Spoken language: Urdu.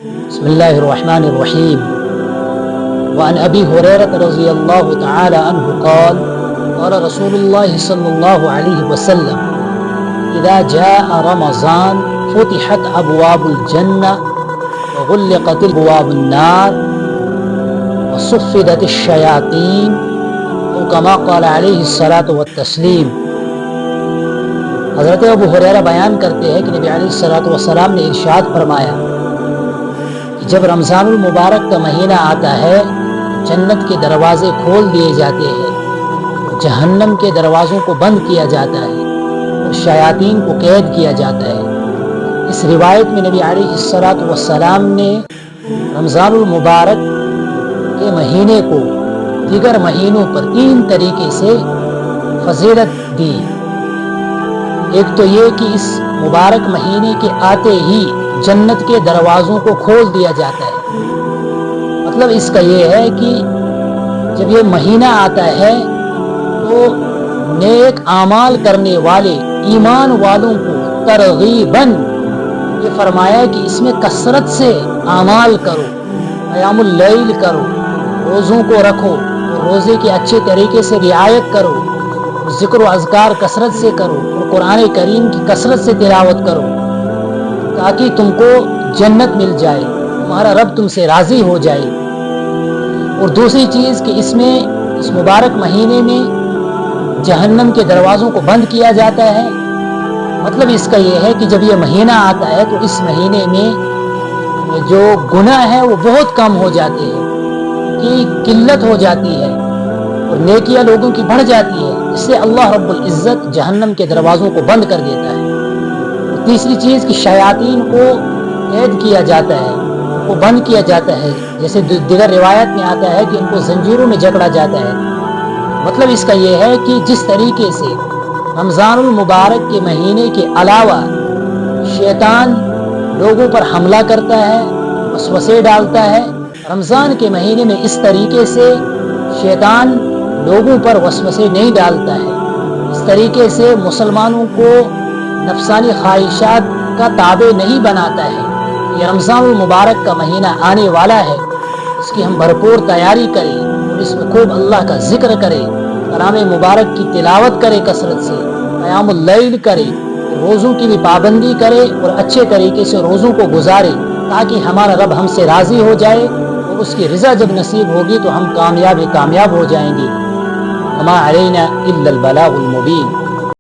بسم الله الرحمن الرحيم. وعن أبي هريرة رضي الله تعالى عنه قال قال رسول الله صلى الله عليه وسلم إذا جاء رمضان فتحت أبواب الجنة وغلقت أبواب النار وصفدت الشياطين أو كما قال عليه الصلاة والتسليم. حضرت ابو ہریرہ بیان کرتے ہیں کہ نبی علیہ الصلاۃ والسلام نے ارشاد فرمایا کہ جب رمضان المبارک کا مہینہ آتا ہے جنت کے دروازے کھول دیے جاتے ہیں، جہنم کے دروازوں کو بند کیا جاتا ہے اور شیاطین کو قید کیا جاتا ہے. اس روایت میں نبی علیہ الصلاۃ والسلام نے رمضان المبارک کے مہینے کو دیگر مہینوں پر 3 طریقے سے فضیلت دی. ایک تو یہ کہ اس مبارک مہینے کے آتے ہی جنت کے دروازوں کو کھول دیا جاتا ہے. مطلب اس کا یہ ہے کہ جب یہ مہینہ آتا ہے تو نیک اعمال کرنے والے ایمان والوں کو ترغیباً یہ فرمایا کہ اس میں کثرت سے اعمال کرو، قیام اللیل کرو، روزوں کو رکھو اور روزے کی اچھے طریقے سے رعایت کرو، ذکر و اذکار کثرت سے کرو اور قرآن کریم کی کثرت سے تلاوت کرو تاکہ تم کو جنت مل جائے، تمہارا رب تم سے راضی ہو جائے. اور دوسری چیز کہ اس میں اس مبارک مہینے میں جہنم کے دروازوں کو بند کیا جاتا ہے. مطلب اس کا یہ ہے کہ جب یہ مہینہ آتا ہے تو اس مہینے میں جو گناہ ہے وہ بہت کم ہو جاتے ہیں، کی قلت ہو جاتی ہے اور نیکیاں لوگوں کی بڑھ جاتی ہے. اس سے اللہ رب العزت جہنم کے دروازوں کو بند کر دیتا ہے. اور تیسری چیز کہ شیاطین کو قید کیا جاتا ہے، وہ بند کیا جاتا ہے، جیسے دیگر روایت میں آتا ہے کہ ان کو زنجیروں میں جکڑا جاتا ہے. مطلب اس کا یہ ہے کہ جس طریقے سے رمضان المبارک کے مہینے کے علاوہ شیطان لوگوں پر حملہ کرتا ہے، وسوسے ڈالتا ہے، رمضان کے مہینے میں اس طریقے سے شیطان لوگوں پر وسوسے نہیں ڈالتا ہے. اس طریقے سے مسلمانوں کو نفسانی خواہشات کا تابع نہیں بناتا ہے. یہ رمضان المبارک کا مہینہ آنے والا ہے، اس کی ہم بھرپور تیاری کریں اور اس میں خوب اللہ کا ذکر کریں، کلام مبارک کی تلاوت کرے، کثرت سے قیام اللیل کرے، روزوں کی بھی پابندی کرے اور اچھے طریقے سے روزوں کو گزارے تاکہ ہمارا رب ہم سے راضی ہو جائے اور اس کی رضا جب نصیب ہوگی تو ہم کامیاب ہو جائیں گے. وما علینا الا البلاغ المبین.